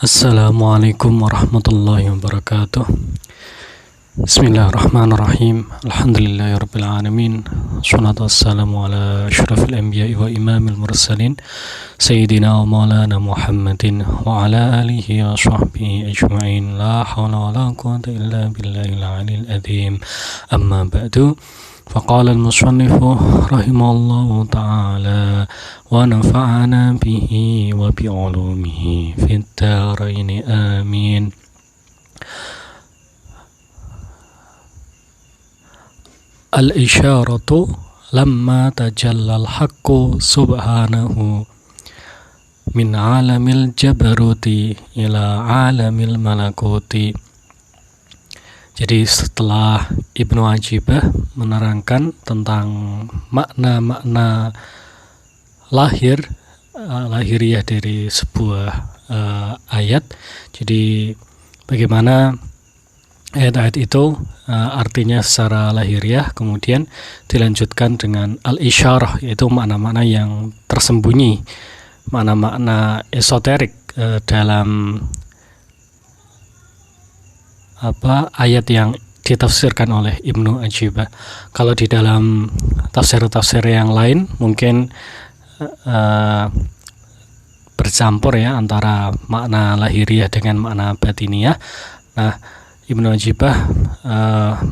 Assalamualaikum warahmatullahi wabarakatuh. Bismillahirrahmanirrahim. Alhamdulillahirabbil alamin. Wassalatu wassalamu ala asyrafil anbiya'i wa imamil mursalin sayyidina wa maulana Muhammadin wa ala alihi wa sahbihi ajma'in. La haula wa la quwwata illa billahil aliyil adzim. Amma ba'du. فقال المصنف رحمه الله تعالى ونفعنا به وبعلومه في الدارين آمين. الإشارة لما تجلى الحق سبحانه من عالم الجبروت إلى عالم الملكوت. Jadi setelah Ibnu Ajibah menerangkan tentang makna-makna lahiriah dari sebuah ayat, jadi bagaimana ayat-ayat itu artinya secara lahiriah, kemudian dilanjutkan dengan al-isyarah, yaitu makna-makna yang tersembunyi, makna-makna esoterik dalam ayat yang ditafsirkan oleh Ibnu Ajibah. Kalau di dalam tafsir-tafsir yang lain mungkin bercampur ya antara makna lahiriah dengan makna batiniah. Nah, Ibnu Ajibah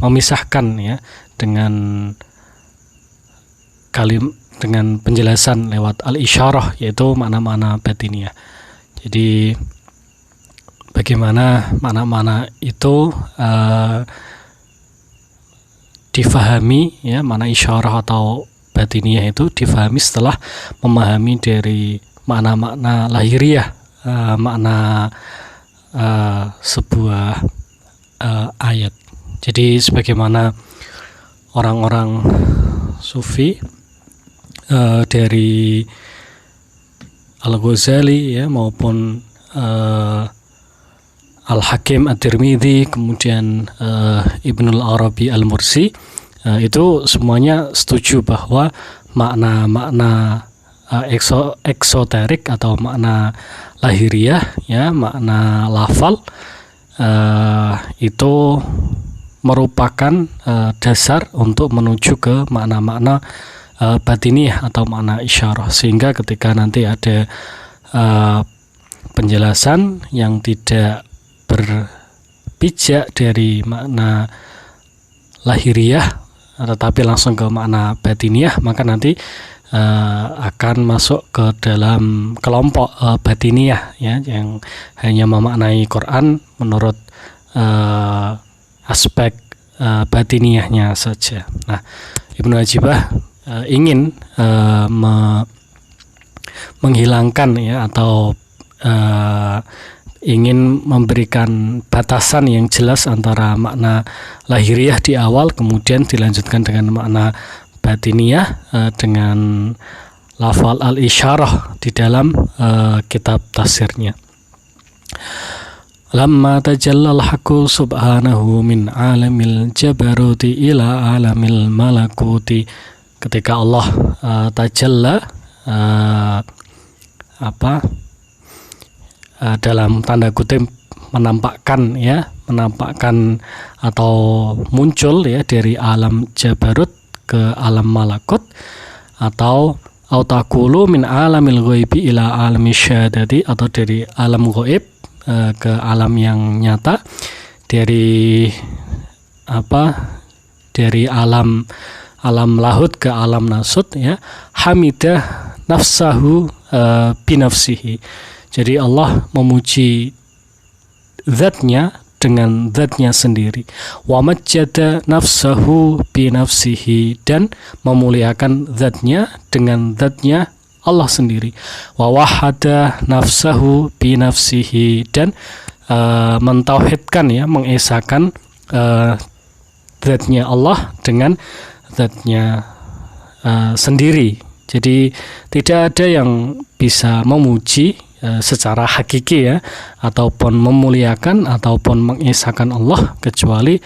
memisahkan ya dengan penjelasan lewat al-isyarah, yaitu makna-makna batiniah. Jadi bagaimana mana-mana itu difahami ya, mana isyarah atau batiniah itu difahami setelah memahami dari makna-makna lahiriah, makna sebuah ayat. Jadi sebagaimana orang-orang sufi dari Al-Ghazali ya maupun Al-Hakim At-Tirmidzi, kemudian Ibnul Arabi Al-Mursi, itu semuanya setuju bahwa makna-makna eksoterik atau makna lahiriah ya, makna lafal itu merupakan dasar untuk menuju ke makna-makna batiniah atau makna isyarah, sehingga ketika nanti ada penjelasan yang tidak berpijak dari makna lahiriah tetapi langsung ke makna batiniah, maka nanti akan masuk ke dalam kelompok batiniah ya, yang hanya memaknai Quran menurut aspek batiniahnya saja. Nah, Ibnu Ajibah ingin menghilangkan ya, atau ingin memberikan batasan yang jelas antara makna lahiriah di awal, kemudian dilanjutkan dengan makna batiniah dengan lafal al-isyarah di dalam kitab tafsirnya. Lamma tajallal haqqu subhanahu min alamil jabaruti ila alamil malakuti. Ketika Allah tajalla dalam tanda kutip menampakkan atau muncul ya dari alam jabarut ke alam malakut, atau taqulu min alamil ghaibi ila alami syahadati, atau dari alam ghaib ke alam yang nyata, dari alam lahut ke alam nasut ya. Hamidah nafsahu binafsihi. Jadi Allah memuji zatnya dengan zatnya sendiri. Wa majjada nafsahu bi nafsihi, dan memuliakan zatnya dengan zatnya Allah sendiri. Wa wahada nafsahu bi nafsihi, dan mentauhidkan ya, mengesahkan zatnya Allah dengan zatnya sendiri. Jadi tidak ada yang bisa memuji secara hakiki ya, ataupun memuliakan ataupun mengesahkan Allah kecuali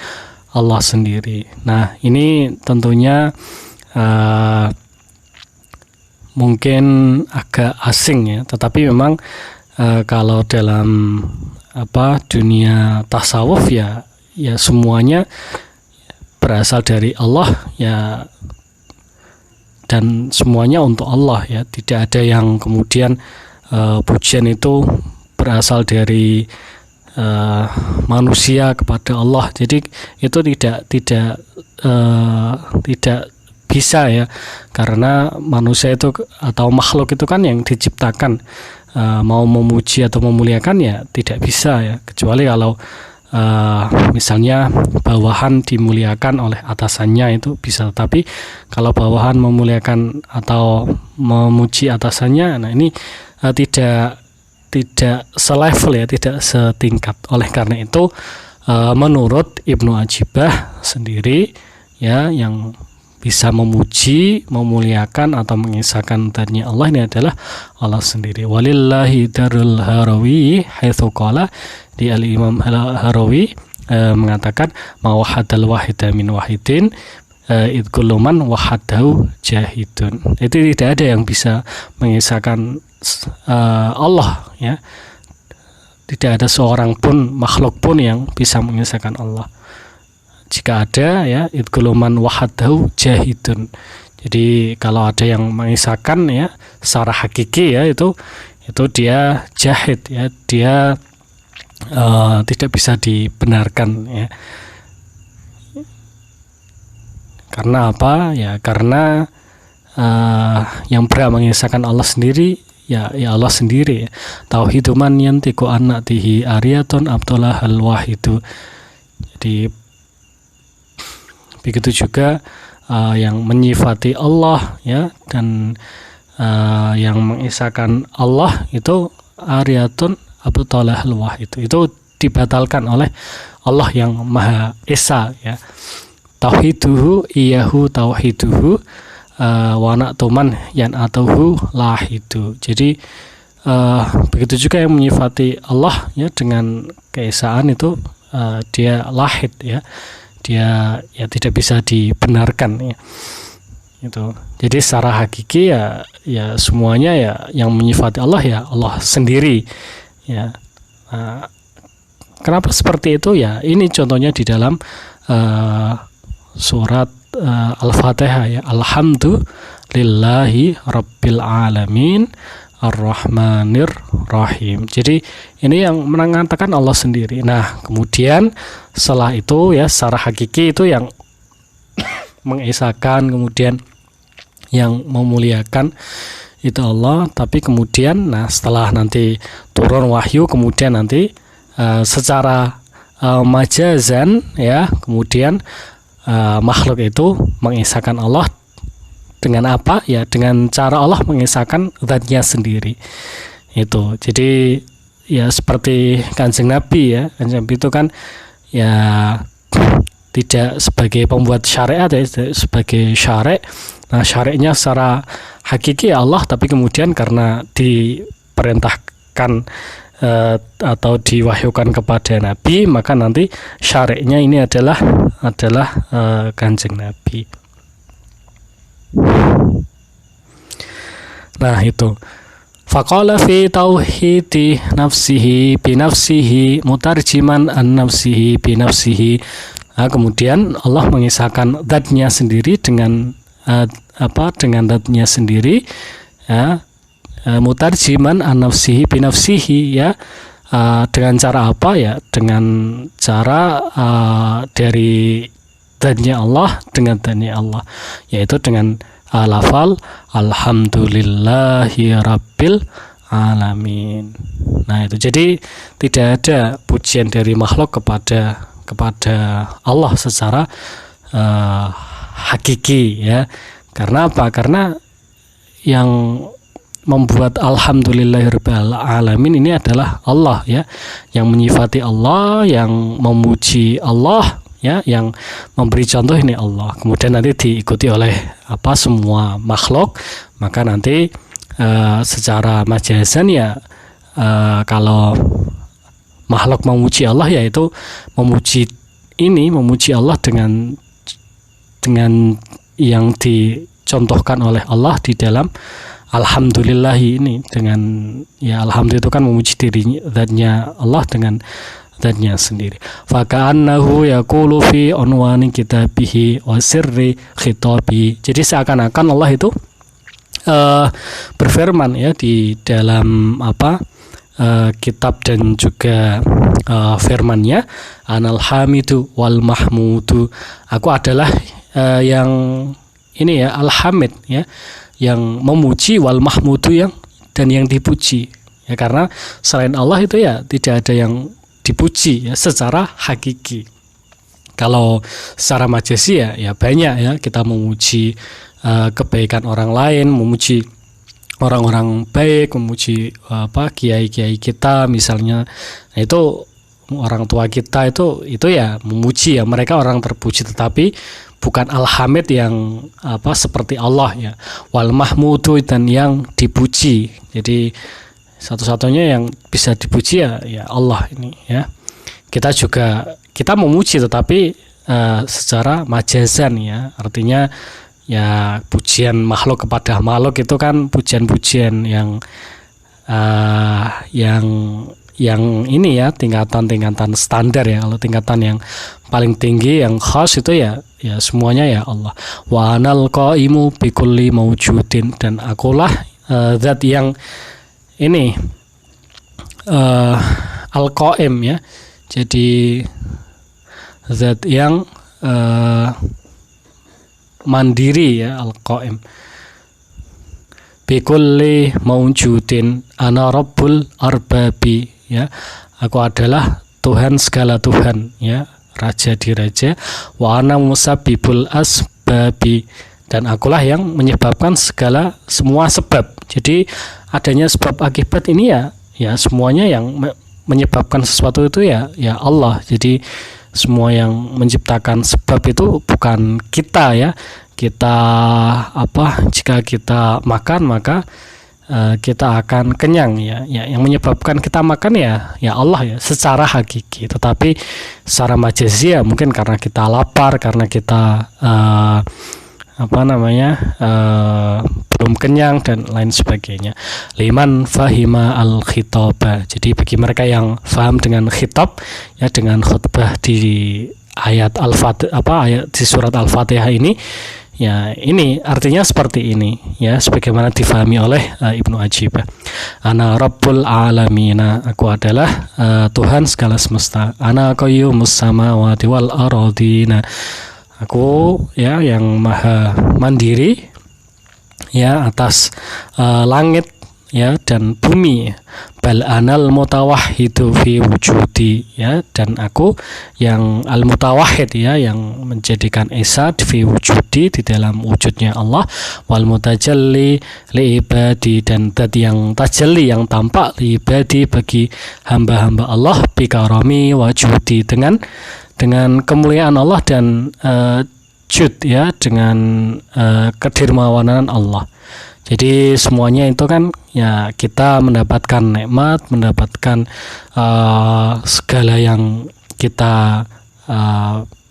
Allah sendiri. Nah, ini tentunya mungkin agak asing ya, tetapi memang kalau dalam dunia tasawuf ya semuanya berasal dari Allah ya, dan semuanya untuk Allah ya. Tidak ada yang kemudian pujian itu berasal dari manusia kepada Allah. Jadi itu tidak bisa ya, karena manusia itu atau makhluk itu kan yang diciptakan, mau memuji atau memuliakan ya tidak bisa ya, kecuali kalau misalnya bawahan dimuliakan oleh atasannya itu bisa. Tapi kalau bawahan memuliakan atau memuji atasannya, nah ini tidak selevel ya, tidak setingkat. Oleh karena itu menurut Ibnu Ajibah sendiri ya, yang bisa memuji, memuliakan atau mengisahkan dzatnya Allah ini adalah Allah sendiri. Walillahi darul harawi haitsu qala, di al-Imam Harawi mengatakan mawahadal wahida min wahidin id kullu man wahadahu jahidun. Itu tidak ada yang bisa mengisahkan Allah ya. Tidak ada seorang pun, makhluk pun yang bisa mengisahkan Allah. Jika ada ya, idguluman wahadahu jahidun. Jadi kalau ada yang mengisahkan ya secara hakiki ya, itu dia jahid ya, dia tidak bisa dibenarkan ya. Karena apa ya? Karena yang berhak mengisahkan Allah sendiri ya Allah sendiri ya. Tauhidu man yantiqu an natihi ariyatun abdullah al-wahidu. Jadi begitu juga yang menyifati Allah ya, dan yang mengisahkan Allah itu ariyatun abdullah al-wahid, itu dibatalkan oleh Allah yang Maha Esa ya. Tauhiduhu iyahu tauhiduhu wa na'tuman yan atuhu lahidu. Jadi begitu juga yang menyifati Allah ya dengan keesaan itu dia lahid ya, dia ya tidak bisa dibenarkan ya. Itu. Jadi secara hakiki ya semuanya ya yang menyifati Allah ya Allah sendiri ya. Kenapa seperti itu ya? Ini contohnya di dalam surat Al-Fatihah ya. Alhamdulillahi rabbil alamin ar-rahmanir rahim. Jadi ini yang mengatakan Allah sendiri. Nah, kemudian setelah itu ya secara hakiki itu yang mengesahkan, kemudian yang memuliakan itu Allah. Tapi kemudian setelah nanti turun wahyu, kemudian nanti secara majazan ya, kemudian makhluk itu mengisahkan Allah dengan apa ya, dengan cara Allah mengisahkan dzatnya sendiri itu. Jadi ya seperti Kanjeng Nabi ya, Kanjeng Nabi itu kan ya tidak sebagai pembuat syariat ya, sebagai syarek. Nah, syareknya secara hakiki ya Allah, tapi kemudian karena diperintahkan atau diwahyukan kepada Nabi, maka nanti syareknya ini adalah Kanjeng Nabi. Nah itu. Faqala fi tauhidi nafsihi binafsihi mutarjiman an nafsihi binafsihi. Nah, kemudian Allah mengisahkan dzatnya sendiri dengan dengan dzatnya sendiri ya, mutarjiman an nafsihi binafsihi ya. Dengan cara apa ya? Dengan cara dari dzatnya Allah dengan dzatnya Allah, yaitu dengan lafal alhamdulillahi rabbil alamin. Nah itu, jadi tidak ada pujian dari makhluk kepada Allah secara hakiki ya. Karena apa? Karena yang membuat alhamdulillahirabbil alamin ini adalah Allah ya, yang menyifati Allah, yang memuji Allah ya, yang memberi contoh ini Allah. Kemudian nanti diikuti oleh semua makhluk. Maka nanti secara majazan ya, kalau makhluk memuji Allah yaitu memuji Allah dengan yang dicontohkan oleh Allah di dalam alhamdulillahi ini dengan ya alhamdulillah itu kan memuji dirinya zatnya Allah dengan zatnya sendiri. Faka'annahu yaqulu fi unwani kitabihi wa sirri khitabi. Jadi seakan-akan Allah itu berfirman ya di dalam kitab dan juga firman-Nya, anal hamidu wal mahmudu, aku adalah yang ini ya al-hamid ya, yang memuji, wal mahmudu dan yang dipuji ya, karena selain Allah itu ya tidak ada yang dipuji ya secara hakiki. Kalau secara majasi ya banyak ya, kita memuji kebaikan orang lain, memuji orang-orang baik, memuji kiai-kiai kita misalnya. Nah, itu orang tua kita itu ya memuji ya, mereka orang terpuji, tetapi bukan al-hamid yang seperti Allah ya. Wal mahmudu dan yang dipuji. Jadi satu-satunya yang bisa dipuji ya Allah ini ya. Kita memuji tetapi secara majazan ya, artinya ya pujian makhluk kepada makhluk itu kan pujian-pujian yang ini ya tingkatan standar ya. Kalau tingkatan yang paling tinggi yang khas itu ya semuanya ya Allah. Wa anal qaimu bikulli maujudin, dan akulah zat yang ini al-qaim ya. Jadi zat yang mandiri ya, al-qaim. Bikulli maujudin ana rabbul arbabi ya, aku adalah Tuhan segala Tuhan ya, raja di raja. Wa ana musabbibul asbabi, dan akulah yang menyebabkan semua sebab. Jadi adanya sebab akibat ini ya semuanya yang menyebabkan sesuatu itu ya Allah. Jadi semua yang menciptakan sebab itu bukan kita ya. Kita jika kita makan maka kita akan kenyang ya. Yang menyebabkan kita makan ya Allah ya secara hakiki. Tetapi secara majazi ya mungkin karena kita lapar, karena kita belum kenyang dan lain sebagainya. Liman fahima al-khitaba. Jadi bagi mereka yang faham dengan khitab ya, dengan khutbah di ayat ayat di surat Al-Fatihah ini ya, ini artinya seperti ini ya, sebagaimana difahami oleh Ibnu Ajib. Ana rabbul alamina, aku adalah Tuhan segala semesta. Ana qayyumus samawati wal ardina, aku ya yang maha mandiri ya atas langit ya dan bumi. Bal anal mutawahhidu fi wujudi ya, dan aku yang al mutawahhid ya, yang menjadikan esa fi wujudi di dalam wujudnya Allah. Wal mutajalli li ibadi, dan zat yang tajalli yang tampak li ibadi bagi hamba-hamba Allah, bi karami wajudi, dengan kemuliaan Allah dan jud ya, dengan kedermawanan Allah. Jadi semuanya itu kan ya kita mendapatkan nikmat, mendapatkan segala yang kita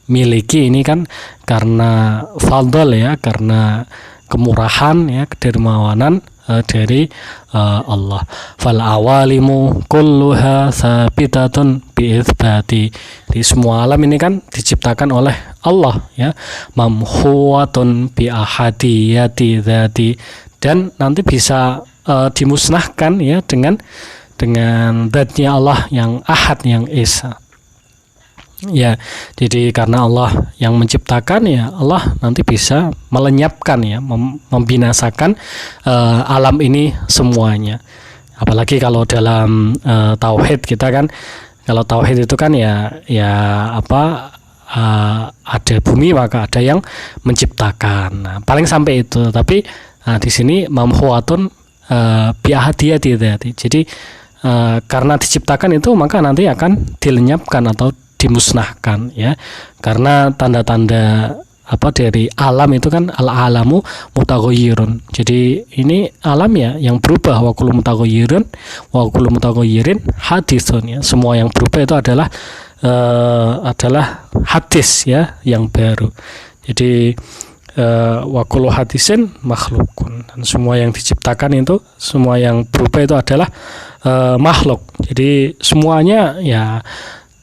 miliki ini kan karena fadl ya, karena kemurahan ya, kedermawanan dari Allah. Fal awalimu kulluha sabitatun bi itsbati. Di semua alam ini kan diciptakan oleh Allah ya. Mamhuwatun bi ahadiyati dzati, dan nanti bisa dimusnahkan ya dengan zatnya Allah yang ahad, yang esa ya. Jadi karena Allah yang menciptakan ya, Allah nanti bisa melenyapkan ya, membinasakan alam ini semuanya. Apalagi kalau dalam tauhid kita kan, kalau tauhid itu kan ada bumi maka ada yang menciptakan. Nah, paling sampai itu. Tapi di sini mamhuwatun bi ahadiyati dzati. Jadi karena diciptakan itu maka nanti akan dilenyapkan atau dimusnahkan ya, karena tanda-tanda dari alam itu kan al-alamu mutaghayyirun. Jadi ini alam ya yang berubah. Wa kullu mutaghayyirin hadisun ya, semua yang berubah itu adalah hadis ya, yang baru. Jadi wa kullu hadisin makhlukun, dan semua yang diciptakan itu, semua yang berubah itu adalah makhluk. Jadi semuanya ya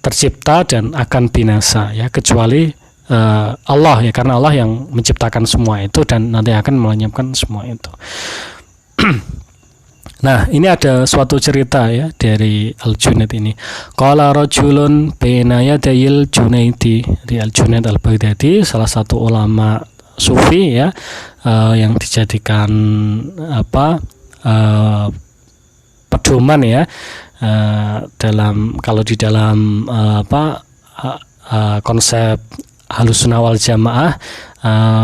tercipta dan akan binasa ya, kecuali Allah ya, karena Allah yang menciptakan semua itu dan nanti akan melenyapkan semua itu. Nah, ini ada suatu cerita ya dari Al-Junaid ini. Qala rajulun baina yadayil Junaidi, dari Al-Junaid Al-Baghdadi, salah satu ulama sufi ya, yang dijadikan pedoman ya, dalam kalau di dalam konsep Ahlussunnah wal Jamaah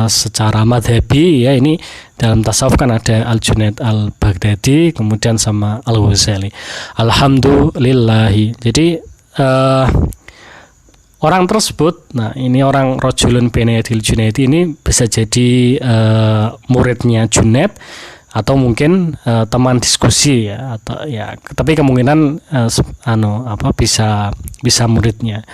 secara madhabi ya, ini dalam tasawuf kan ada Al-Junaid Al-Baghdadi kemudian sama Al-Ghazali. Alhamdulillahi. Jadi orang tersebut, nah ini orang rajulun baina yadil Junaid ini bisa jadi muridnya Junaid atau mungkin teman diskusi ya, atau ya, tapi kemungkinan bisa muridnya.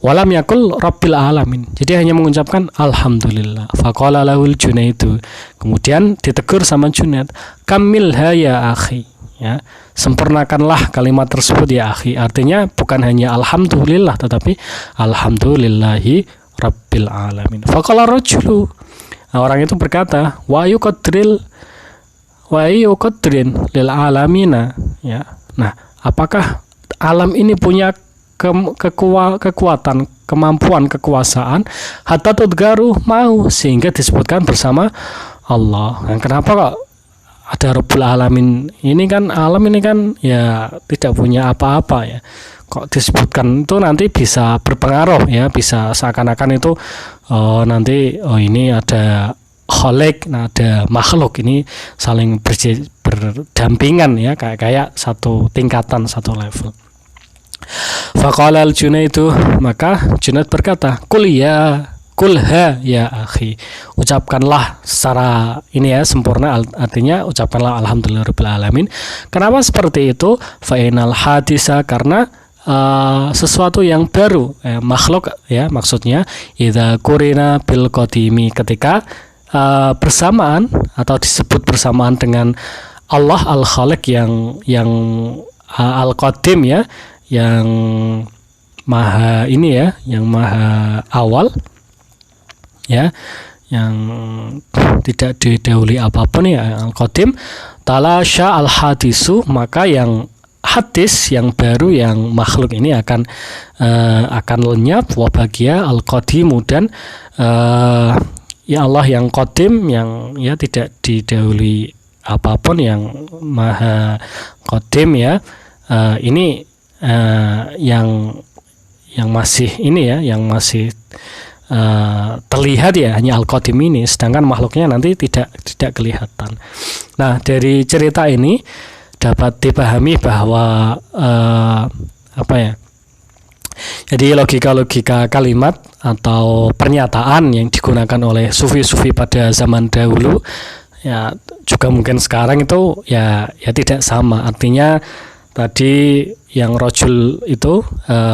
Walam yakul rabbil alamin, jadi hanya mengucapkan alhamdulillah. Faqala lahul Junaidu, kemudian ditegur sama Junaid, kamilha ya akhi, ya, sempurnakanlah kalimat tersebut ya akhi. Artinya bukan hanya alhamdulillah tetapi alhamdulillahi rabbil alamin. Faqala rajulu, orang itu berkata, wa yuqadrin lil alamina, ya. Nah, apakah alam ini punya kekuatan, kemampuan, kekuasaan hatta tudgaru mau, sehingga disebutkan bersama Allah. Nah, kenapa kok ada Rabbul Alamin? Ini kan alam ini kan ya tidak punya apa-apa ya, kok disebutkan itu nanti bisa berpengaruh ya, bisa seakan-akan itu nanti ini ada khalik, nah ada makhluk, ini saling berdampingan ya, kayak satu tingkatan, satu level. Faqala al-Junaidu, maka Junaid berkata, kulha ya akhi, ucapkanlah secara ini ya sempurna, artinya ucapkanlah alhamdulillahirabbil alamin. Kenapa seperti itu? Fa inal hadisa, karena sesuatu yang baru, makhluk ya maksudnya, idza qurina bil qadimi, ketika bersamaan atau disebut bersamaan dengan Allah al-Khaliq yang al-Qadim ya, yang maha ini ya, yang maha awal ya, yang tidak didahului apapun ya, al-Qadim. Talasya al-hadisu, maka yang hadis, yang baru, yang makhluk ini akan lenyap. Wabagia al-Qadimu, dan ya Allah yang Qadim, yang ya tidak didahului apapun, yang maha Qadim ya, ini yang masih ini ya, yang masih terlihat ya, hanya Al-Qadim ini, sedangkan makhluknya nanti tidak kelihatan. Nah, dari cerita ini dapat dipahami bahwa jadi logika kalimat atau pernyataan yang digunakan oleh sufi-sufi pada zaman dahulu ya juga mungkin sekarang itu ya tidak sama. Artinya tadi yang rajul itu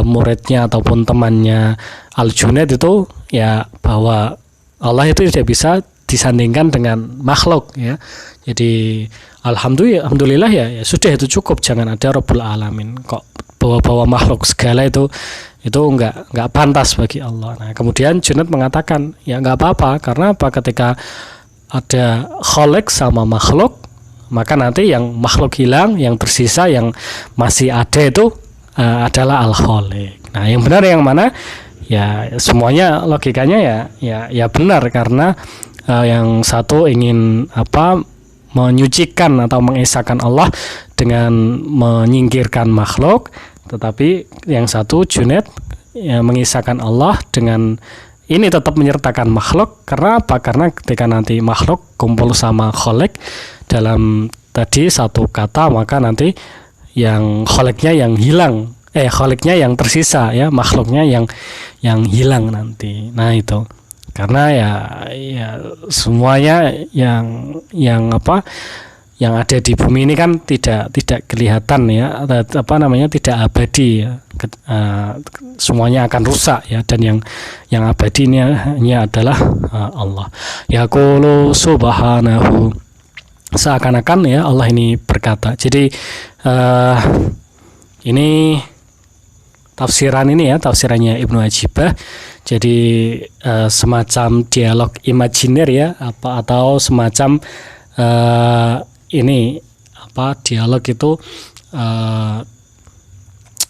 muridnya ataupun temannya Al-Junaid itu ya, bahwa Allah itu tidak bisa disandingkan dengan makhluk ya. Jadi alhamdulillah ya sudah, itu cukup, jangan ada Rabbul Alamin. Kok bawa makhluk segala itu enggak pantas bagi Allah. Nah, kemudian Junaid mengatakan ya enggak apa-apa, karena apa? Ketika ada khalik sama makhluk, maka nanti yang makhluk hilang, yang tersisa, yang masih ada itu adalah al-khaliq. Nah, yang benar yang mana? Ya semuanya logikanya ya benar, karena yang satu ingin menyucikan atau mengesahkan Allah dengan menyingkirkan makhluk, tetapi yang satu Junaid ya mengisahkan Allah dengan ini tetap menyertakan makhluk. Karena apa? Karena ketika nanti makhluk kumpul sama khaliq dalam tadi satu kata, maka nanti yang khaliknya yang hilang, khaliknya yang tersisa ya, makhluknya yang hilang nanti. Nah, itu karena ya semuanya yang yang ada di bumi ini kan tidak kelihatan ya, tidak abadi ya. Semuanya akan rusak ya, dan yang abadi ini hanya adalah Allah. Yaqulu subhanahu, seakan-akan ya Allah ini berkata. Jadi ini tafsirannya Ibnu Ajibah. Jadi semacam dialog imajiner ya, atau semacam dialog itu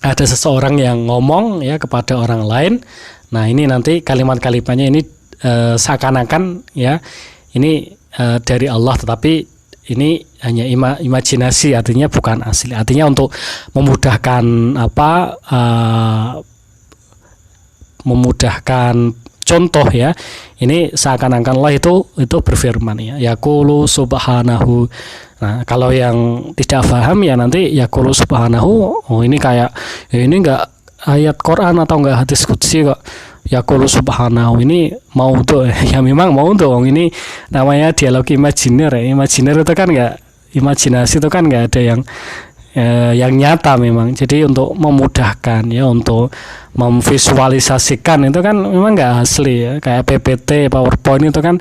ada seseorang yang ngomong ya kepada orang lain. Nah, ini nanti kalimat-kalimatnya ini seakan-akan ya ini dari Allah, tetapi ini hanya imajinasi, artinya bukan asli. Artinya untuk memudahkan memudahkan contoh ya. Ini seakan-akan Allah itu berfirman ya. Yaqulu subhanahu. Nah, kalau yang tidak paham ya nanti yaqulu subhanahu, ini kayak ini enggak ayat Quran atau enggak hadis qudsi kok. Yaqulu subhanahu ini mau tuh ya, memang mau tuh, ini namanya dialog imajiner ya. Imajiner itu kan enggak, imajinasi itu kan enggak ada yang nyata memang. Jadi untuk memudahkan ya, untuk memvisualisasikan itu kan memang enggak asli ya. Kayak PPT, PowerPoint itu kan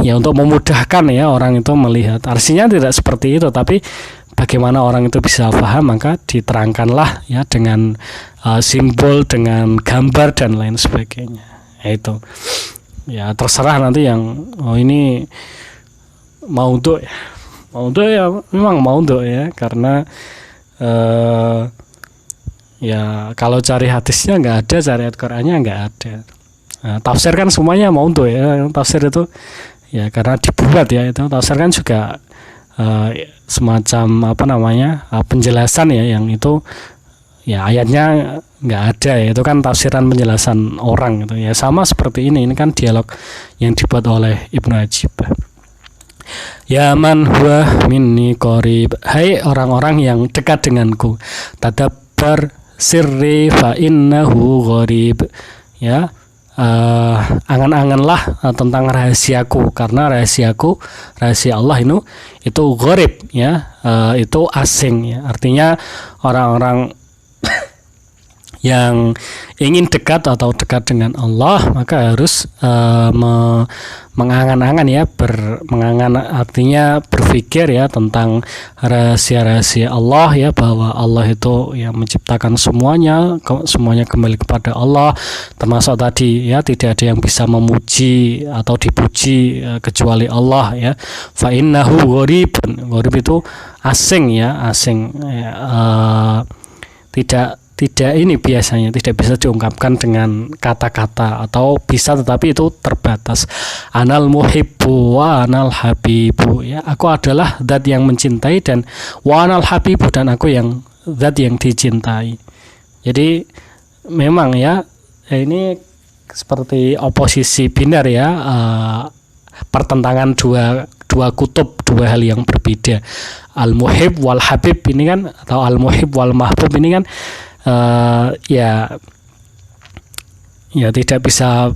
ya untuk memudahkan ya orang itu melihat. Artinya tidak seperti itu, tapi bagaimana orang itu bisa paham, maka diterangkanlah ya dengan simbol, dengan gambar dan lain sebagainya. Itu ya terserah nanti yang ini mau untuk ya memang mau untuk ya, karena ya kalau cari hadisnya nggak ada, cari ayat Qur'annya nggak ada. Nah, tafsir kan semuanya mau untuk ya, tafsir itu ya karena dibuat ya, itu tafsir kan juga semacam penjelasan ya, yang itu ya ayatnya nggak ada ya, itu kan tafsiran penjelasan orang gitu ya. Sama seperti ini kan dialog yang dibuat oleh Ibnu Ajibah. Ya man huwa minni qarib, hai orang-orang yang dekat denganku, tadabbar sirri fa innahu gharib, ya angan-anganlah tentang rahasiaku, karena rahasia Allah itu gharib ya, itu asing ya. Artinya orang-orang yang ingin dekat atau dekat dengan Allah, maka harus mengangan-angan ya, artinya berpikir ya tentang rahasia-rahasia Allah ya, bahwa Allah itu yang menciptakan semuanya kembali kepada Allah, termasuk tadi ya tidak ada yang bisa memuji atau dipuji kecuali Allah ya. Fa innahu gharibun, gharib itu asing ya, tidak ini biasanya tidak bisa diungkapkan dengan kata-kata, atau bisa tetapi itu terbatas. Anal muhibbu wa anal habibu ya, aku adalah zat yang mencintai, dan wa anal habibu, dan aku yang zat yang dicintai. Jadi memang ya ini seperti oposisi binar ya, pertentangan dua kutub, dua hal yang berbeda. Al muhib wal habib ini kan, atau al muhib wal mahbub ini kan ya tidak bisa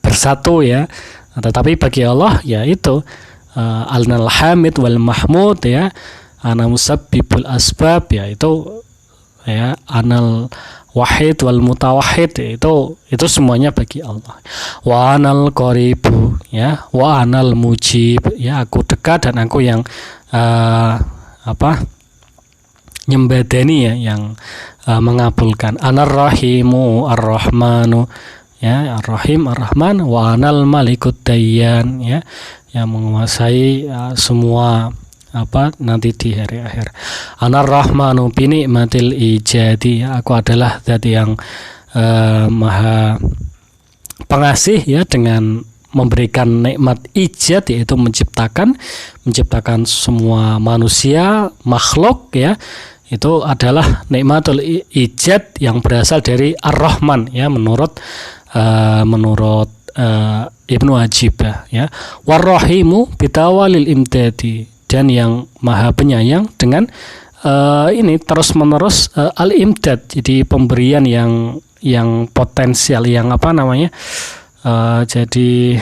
bersatu ya. Tetapi bagi Allah ya itu al-nal hamid wal mahmud ya, ana musabbibul asbab ya, itu ya anal wahid wal mutawahhid, itu semuanya bagi Allah. Wa anal qaribu ya, wa anal mujib ya, aku dekat dan aku yang nyembadani ya, yang mengabulkan. Anar rahimu ar-rahmanu ya, ar-rahim ar-rahman, wa anal malikut dayyan ya, yang menguasai semua nanti di hari akhir. Anar rahmanu bi ni'matil ijadi ya, aku adalah zat yang maha pengasih ya, dengan memberikan nikmat ijad, yaitu menciptakan semua manusia, makhluk ya. Itu adalah nikmatul ijad yang berasal dari Ar-Rahman ya, menurut Ibnu Ajibah ya. War-Rahimu bitawalil imdadi, dan yang maha penyayang dengan ini terus-menerus al-imdad, jadi pemberian yang potensial, yang jadi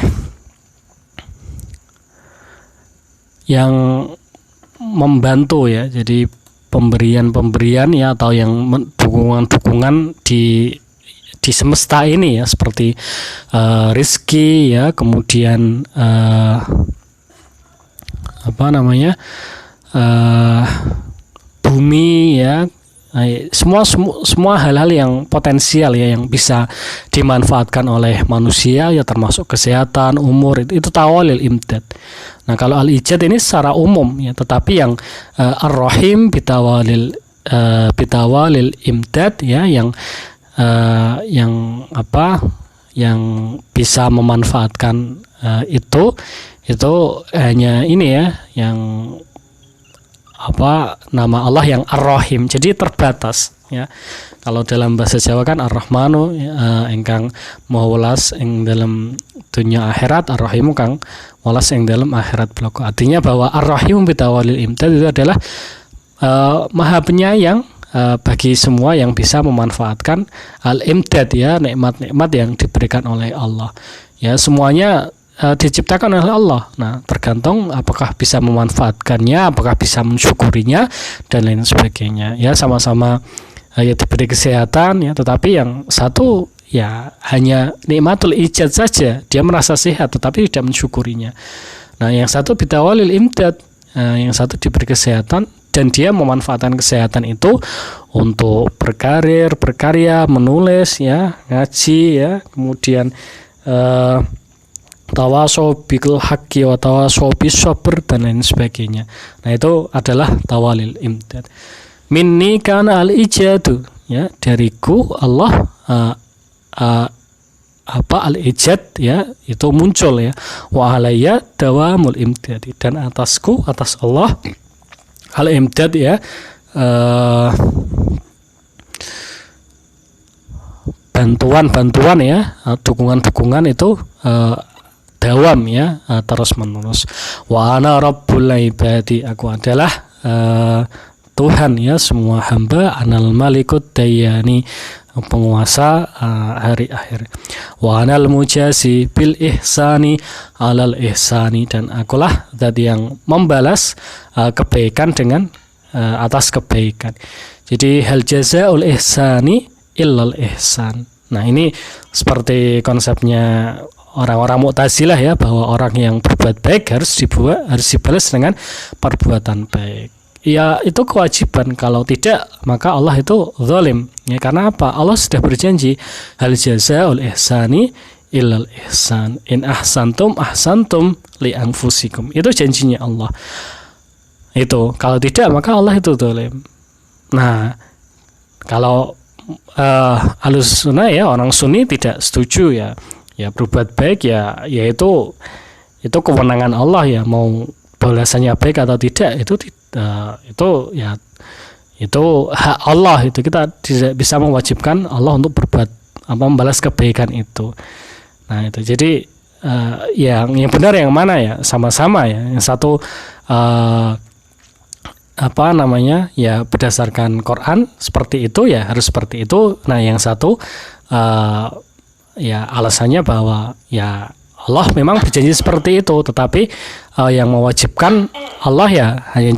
yang membantu ya. Jadi pemberian ya, atau yang dukungan di semesta ini ya, seperti rizki ya, kemudian bumi ya, semua hal-hal yang potensial ya, yang bisa dimanfaatkan oleh manusia ya, termasuk kesehatan, umur, itu tawalil imdad. Nah, kalau al-ijad ini secara umum ya, tetapi yang ar-rahim bitawalil imdad ya, yang bisa memanfaatkan itu hanya ini ya, yang nama Allah yang Ar-Rahim, jadi terbatas ya. Kalau dalam bahasa Jawa kan Ar-Rahmanu engkang maha welas ing dalam dunia akhirat, Ar-Rahimu kang welas ing dalam akhirat bloko. Artinya bahwa Ar-Rahim bitawalil imdad itu adalah maha penyayang bagi semua yang bisa memanfaatkan al-imdad ya, nikmat-nikmat yang diberikan oleh Allah ya. Semuanya diciptakan oleh Allah. Nah, tergantung apakah bisa memanfaatkannya, apakah bisa mensyukurinya, dan lain sebagainya ya. Sama-sama ya diberi kesehatan ya, tetapi yang satu ya hanya nikmatul ijad saja, dia merasa sehat tetapi tidak mensyukurinya. Nah, yang satu bitawalil imdad, yang satu diberi kesehatan dan dia memanfaatkan kesehatan itu untuk berkarir, berkarya, menulis ya, ngaji ya, kemudian tawasaw bil haqqi wa tawasaw bis sabr, dan lain sebagainya. Nah, itu adalah tawalil imdad. Minni kana al ijadu ya, dariku Allah al ijad ya, itu muncul ya. Wa alayya dawamul imdad, dan atasku, atas Allah al imdad ya, bantuan ya, dukungan itu dawam ya, terus menerus. Wa ana rabbul ibadi, aku adalah Tuhan ya semua hamba, anal malikut dayani, penguasa hari akhir. Wa anal mujasi bil ihsani alal ihsani, dan akulah zat yang membalas kebaikan dengan atas kebaikan. Jadi hal jazaul ihsani illal ihsan. Nah, ini seperti konsepnya orang-orang Mu'tazilah ya, bahwa orang yang berbuat baik harus dibalas dengan perbuatan baik. Ya, itu kewajiban. Kalau tidak, maka Allah itu zalim. Ya, karena apa? Allah sudah berjanji, hal jazaul ihsani illal ihsan. In ahsantum ahsantum li anfusikum. Itu janjinya Allah. Itu kalau tidak, maka Allah itu zalim. Nah, kalau Ahlus Sunnah ya, orang Sunni tidak setuju ya berbuat baik ya, yaitu kewenangan Allah ya, mau balasannya baik atau tidak itu hak Allah. Itu kita tidak bisa mewajibkan Allah untuk berbuat membalas kebaikan itu. Nah, itu jadi yang benar yang mana ya, sama-sama ya. Yang satu ya berdasarkan Quran seperti itu ya, harus seperti itu. Nah, yang satu ya alasannya bahwa ya Allah memang berjanji seperti itu, tetapi yang mewajibkan Allah ya hanya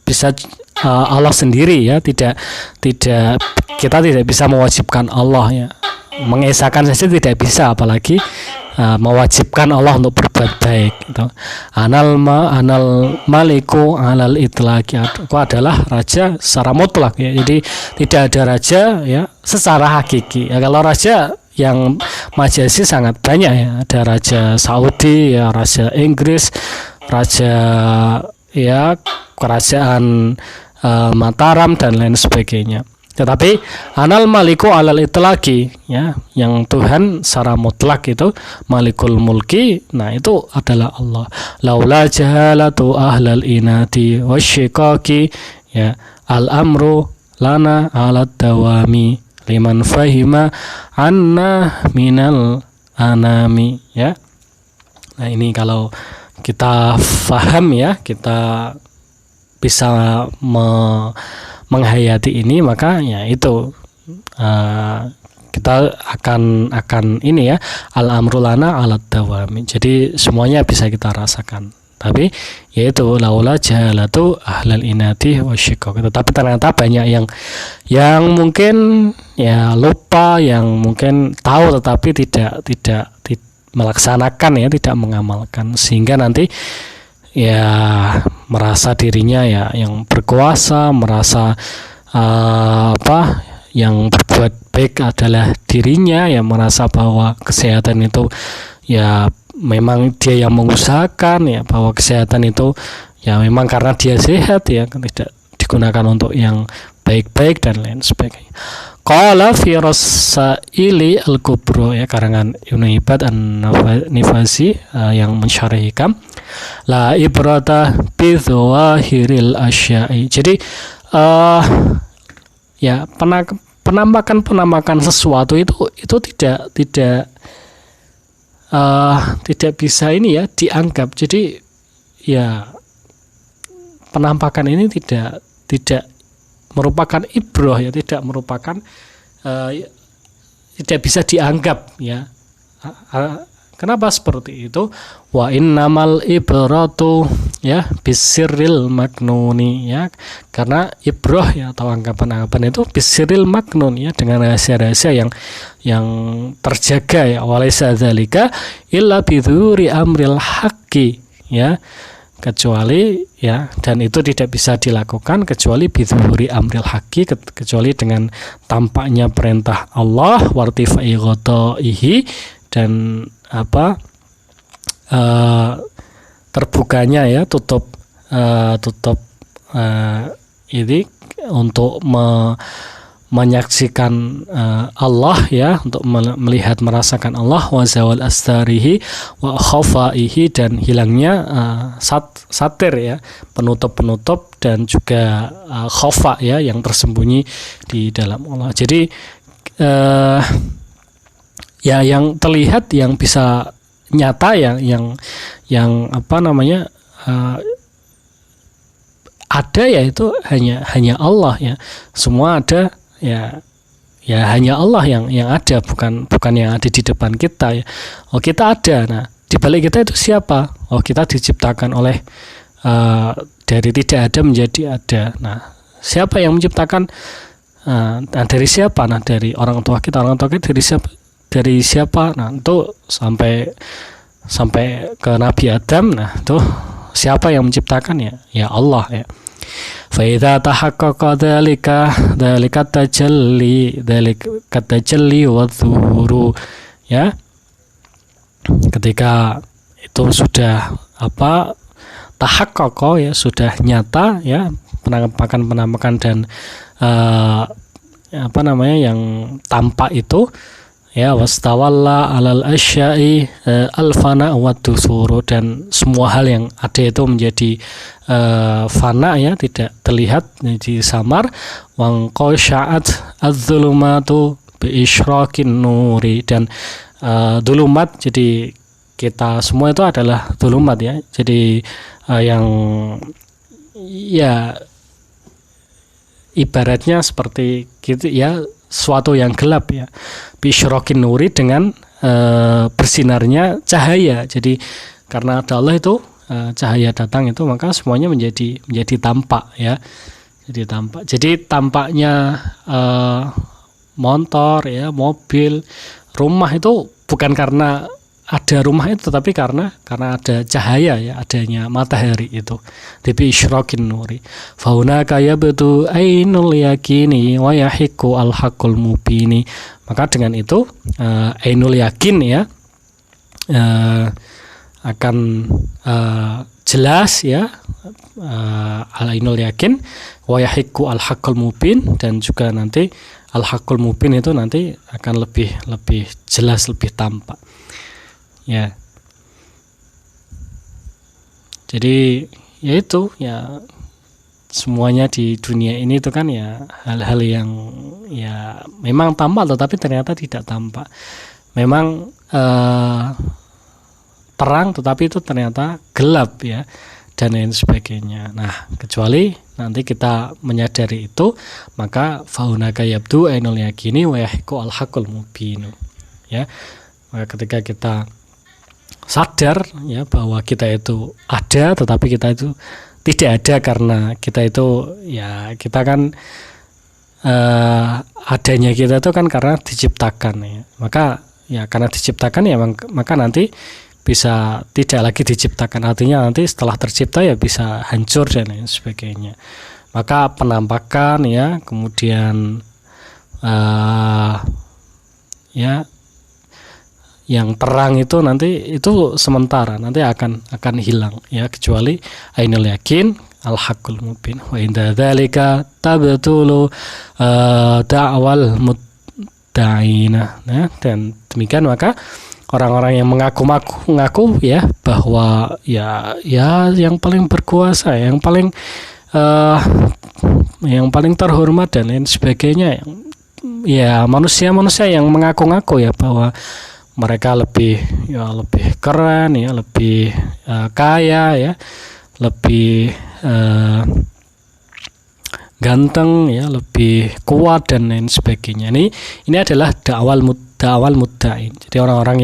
bisa Allah sendiri ya, tidak kita tidak bisa mewajibkan Allah ya, mengesahkan saja tidak bisa, apalagi mewajibkan Allah untuk berbuat baik gitu. Anal maliku alal itlaqi, aku adalah raja secara mutlak ya, jadi tidak ada raja ya secara hakiki ya. Kalau raja yang majazi sangat banyak ya, ada raja Saudi ya, raja Inggris, raja ya kerajaan Mataram, dan lain sebagainya. Tetapi anal maliku alal itlaqi ya, yang Tuhan secara mutlak itu malikul mulki, nah itu adalah Allah. Laula jahalatu ahlal inati wasyiqaqi ya, al amru lana alad dawami liman fahima anna minal anami ya. Nah, ini kalau kita faham ya, kita bisa menghayati ini, maka ya itu kita akan ini ya, al amru lana alad dawami, jadi semuanya bisa kita rasakan Tapi yaitu laula jahalatu ahlal inati wasyiqaq. Tetapi ternyata banyak yang mungkin ya lupa, yang mungkin tahu tetapi tidak melaksanakan ya, tidak mengamalkan, sehingga nanti ya merasa dirinya ya yang berkuasa, merasa yang berbuat baik adalah dirinya, ya merasa bahwa kesehatan itu ya memang dia yang mengusahakan, ya bahwa kesehatan itu ya memang karena dia sehat, ya tidak digunakan untuk yang baik-baik dan lain sebagainya. Qala fi Rasaili al-Kubra, ya karangan Ibnu Ibad an-Nifasi yang mensyarihkan la ibrata bi dzawahiril asya'i. Jadi ya penampakan sesuatu itu tidak bisa ini ya dianggap. Jadi ya penampakan ini tidak merupakan ibrah, ya tidak merupakan tidak bisa dianggap ya. Kenapa seperti itu? Wa innamal ibratu ya bisirril maknuni, ya karena ibrah ya atau anggapan-anggapan itu bisirril maknun, ya dengan rahasia-rahasia yang terjaga, ya walaysa dzalika illa bidhuri amril haqqi, ya kecuali ya, dan itu tidak bisa dilakukan kecuali bidhuri amril haqqi, kecuali dengan tampaknya perintah Allah, wartifai ghadaihi, dan terbukanya ya tutup ini untuk menyaksikan Allah, ya untuk melihat merasakan Allah, wa zawal astarihi wa khafaihi, dan hilangnya satir ya, penutup dan juga khafa ya yang tersembunyi di dalam Allah. Jadi ya yang terlihat, yang bisa nyata, yang ada, ya itu hanya Allah, ya semua ada ya hanya Allah yang ada, bukan yang ada di depan kita ya. Oh kita ada, nah di balik kita itu siapa? Oh kita diciptakan oleh dari tidak ada menjadi ada. Nah siapa yang menciptakan? Nah dari siapa? Nah dari orang tua kita dari siapa? Nah itu sampai ke Nabi Adam. Nah itu siapa yang menciptakan? Ya Allah ya. Fa idza tahaqqaqa dzalika tajalli wa dzuru, ya ketika itu sudah tahaqqaqa ya, sudah nyata ya, penampakan dan yang tampak itu, ya wastawalla alal asya'i alfana wa dusuru, dan semua hal yang ada itu menjadi fana ya, tidak terlihat, menjadi samar. Wangqasha'at adz-dzulumatu bi isyraqin nuri, dan dzulumat, jadi kita semua itu adalah dzulumat ya. Jadi yang ya ibaratnya seperti gitu ya, suatu yang gelap ya, bisyrokin nuri, dengan bersinarnya cahaya. Jadi karena ada Allah itu cahaya datang itu, maka semuanya menjadi tampak ya, jadi tampak. Jadi tampaknya motor ya, mobil, rumah itu bukan karena ada rumah itu, tapi karena ada cahaya ya, adanya matahari itu. Bi isyraqin nuri. Fa hunaka yabdu ainul yaqini wa yahiqu al haqqul mubini. Maka dengan itu ainul yakin ya akan jelas ya, al ainul yakin wa yahiqu al haqqul mubin, dan juga nanti al haqqul mubin itu nanti akan lebih jelas, lebih tampak. Ya, jadi ya itu ya, semuanya di dunia ini itu kan ya hal-hal yang ya memang tampak tetapi ternyata tidak tampak, memang terang tetapi itu ternyata gelap ya, dan lain sebagainya. Nah kecuali nanti kita menyadari itu, maka faunaka yabdu ainul yakini wa yahiqu al haqqul mubin, ya. Maka ketika kita sadar ya bahwa kita itu ada, tetapi kita itu tidak ada karena kita itu ya kita kan adanya kita itu kan karena diciptakan ya. Maka ya karena diciptakan ya maka nanti bisa tidak lagi diciptakan, artinya nanti setelah tercipta ya bisa hancur dan lain sebagainya. Maka penampakan ya, kemudian ya yang terang itu nanti itu sementara, nanti akan hilang ya, kecuali ainul yakin al-haqqul mubin wa inda dzalika tabtulu da'wal mudda'ina. Nah, dan demikian maka orang-orang yang mengaku ya bahwa ya yang paling berkuasa, yang paling terhormat dan lain sebagainya, ya manusia-manusia yang mengaku-ngaku ya bahwa mereka lebih keren ya, lebih kaya ya, lebih ganteng ya, lebih kuat dan lain sebagainya. Ini adalah dakwal mudda'in. Jadi orang-orang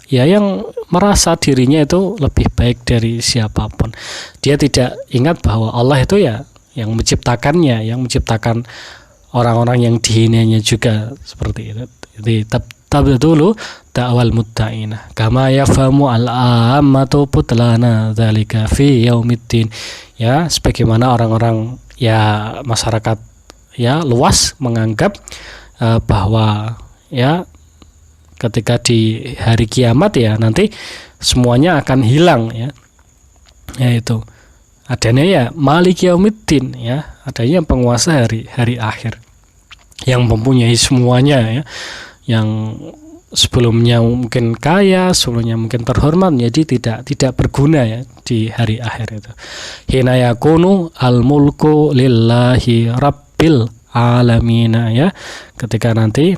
yang merasa dirinya itu lebih baik dari siapapun. Dia tidak ingat bahwa Allah itu ya yang menciptakannya, yang menciptakan orang-orang yang dihinanya juga, seperti itu. Jadi tabdulu dakwal mudda'ina kama yafhamu al-ammatu putlana dzalika fi yaumiddin. Ya, sebagaimana orang-orang ya masyarakat ya luas menganggap bahwa ya ketika di hari kiamat ya nanti semuanya akan hilang ya, yaitu adanya ya Malik Yaumiddin ya, adanya penguasa hari akhir yang mempunyai semuanya ya, yang sebelumnya mungkin kaya, sebelumnya mungkin terhormat, jadi tidak berguna ya di hari akhir itu. Hina yakunu al-mulku lillahi rabbil alamin ya, ketika nanti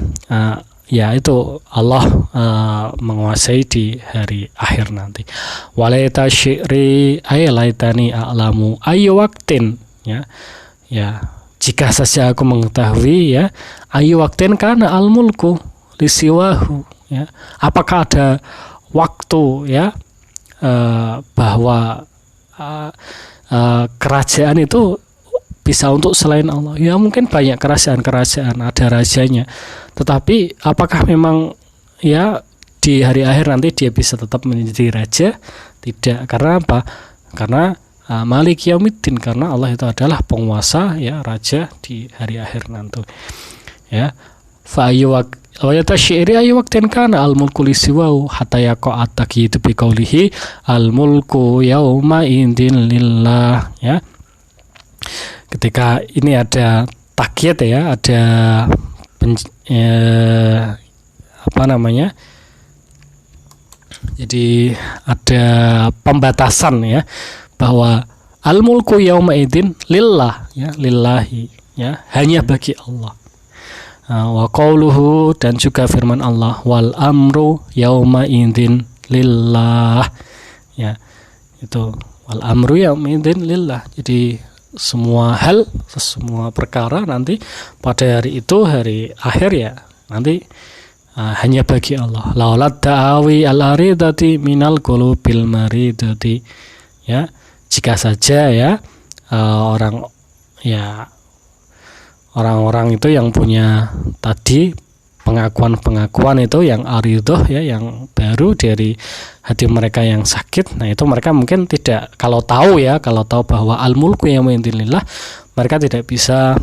ya itu Allah menguasai di hari akhir nanti. Walaita syi'ri ay laitani a'lamu ayu waktin ya jika saja aku mengetahui ya ayu waktin kana al mulku lisiwahu ya, apakah ada waktu ya bahwa kerajaan itu bisa untuk selain Allah. Ya mungkin banyak kerajaan ada rajanya, tetapi apakah memang ya di hari akhir nanti dia bisa tetap menjadi raja? Tidak. Karena apa? Karena Malik Yaumiddin, karena Allah itu adalah penguasa ya, raja di hari akhir nanti ya. Fa ayata syi'ri ayu waktin kana al mulku lisiwau hatta yaqa'at taqidu bi qawlihi al mulku yauma idin lillah ya. Ketika ini ada takyid ya, ada jadi ada pembatasan ya, bahwa al-mulku yauma idin lillah ya, lillahi ya, hanya bagi Allah. Wa qauluhu, dan juga firman Allah, wal amru yauma idin lillah ya, itu wal amru yauma idin lillah. Jadi semua hal, semua perkara nanti pada hari itu, hari akhir ya, nanti hanya bagi Allah. Laulat da'awi al-aridati minal qulubil maridati ya, jika saja ya orang-orang itu yang punya tadi pengakuan itu yang aridoh ya, yang baru dari hati mereka yang sakit. Nah itu mereka mungkin tidak, kalau tahu bahwa al-mulku yaumidillah, mereka tidak bisa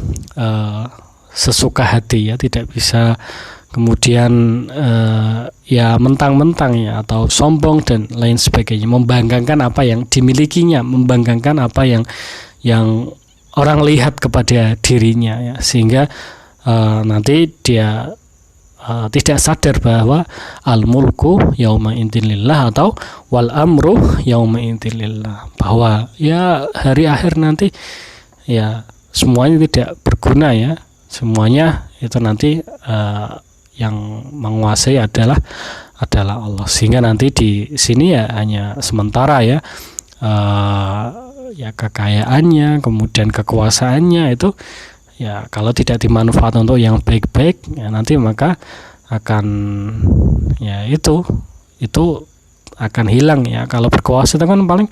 sesuka hati ya, tidak bisa kemudian ya mentang-mentang ya, atau sombong dan lain sebagainya, membanggakan apa yang dimilikinya, membanggakan apa yang orang lihat kepada dirinya ya, sehingga nanti dia tidak sadar bahwa al-mulku yauma idin lillah atau wal amru yauma idin lillah, bahwa ya hari akhir nanti ya semuanya tidak berguna ya, semuanya itu nanti yang menguasai adalah Allah, sehingga nanti di sini ya hanya sementara ya, ya kekayaannya, kemudian kekuasaannya itu ya kalau tidak dimanfaatkan untuk yang baik-baik ya, nanti maka akan ya itu akan hilang ya. Kalau berkuasa itu kan paling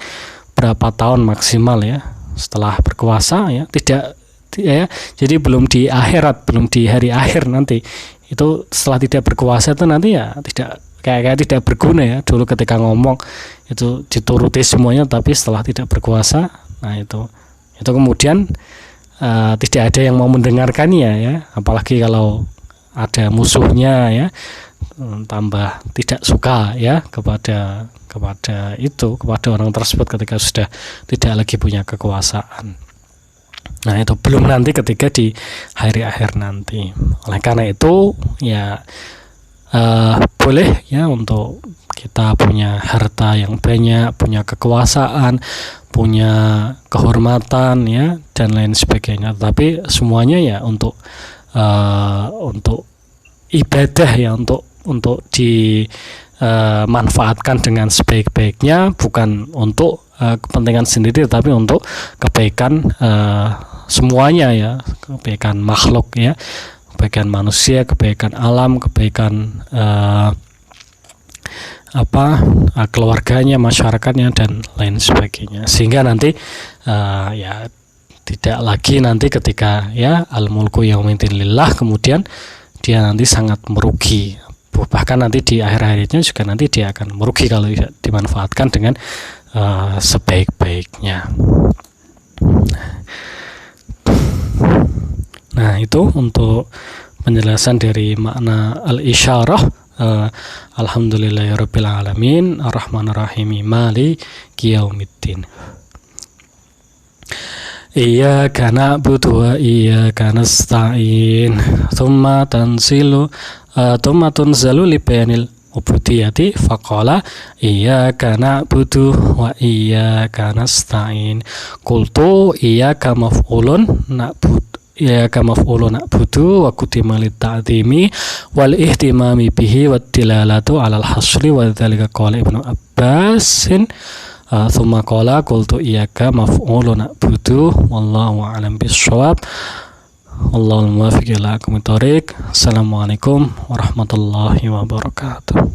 berapa tahun maksimal ya. Setelah berkuasa ya tidak ya, jadi belum di akhirat, belum di hari akhir nanti. Itu setelah tidak berkuasa itu nanti ya tidak kayak tidak berguna ya. Dulu ketika ngomong itu dituruti semuanya, tapi setelah tidak berkuasa, nah itu kemudian tidak ada yang mau mendengarkannya ya. Apalagi kalau ada musuhnya ya, tambah tidak suka ya kepada orang tersebut ketika sudah tidak lagi punya kekuasaan. Nah itu belum nanti ketika di hari akhir nanti. Oleh karena itu ya boleh ya untuk kita punya harta yang banyak, punya kekuasaan, punya kehormatan ya dan lain sebagainya. Tapi semuanya ya untuk ibadah ya, untuk dimanfaatkan dengan sebaik-baiknya, bukan untuk kepentingan sendiri, tapi untuk kebaikan semuanya ya, kebaikan makhluk ya, kebaikan manusia, kebaikan alam, kebaikan keluarganya, masyarakatnya dan lain sebagainya. Sehingga nanti ya tidak lagi nanti ketika ya al-mulku yaumiddin lillah, kemudian dia nanti sangat merugi. Bahkan nanti di akhir-akhirnya juga nanti dia akan merugi kalau tidak dimanfaatkan dengan sebaik-baiknya. Nah itu untuk penjelasan dari makna al-isyarah. Alhamdulillahirabbil alamin arrahmanirrahim maliki yaumiddin. Iyyaka na'budu wa iyyaka nasta'in. Tsumma tunzalu li bayanil ubudiyati faqala iyyaka na'budu wa iyyaka nasta'in. Qultu iyyaka maf'ulun na'budu wa kutima litta'dimi wal ihtimami bihi wa dilalatu 'alal hasri wa dzalika qala Ibnu Abbasin. Tsumma qala qultu iyyaka maf'ulun na'budu wallahu a'lam bissawab. Wallahul muwaffiq ila aqwamit thoriq. Assalamualaikum warahmatullahi wabarakatuh.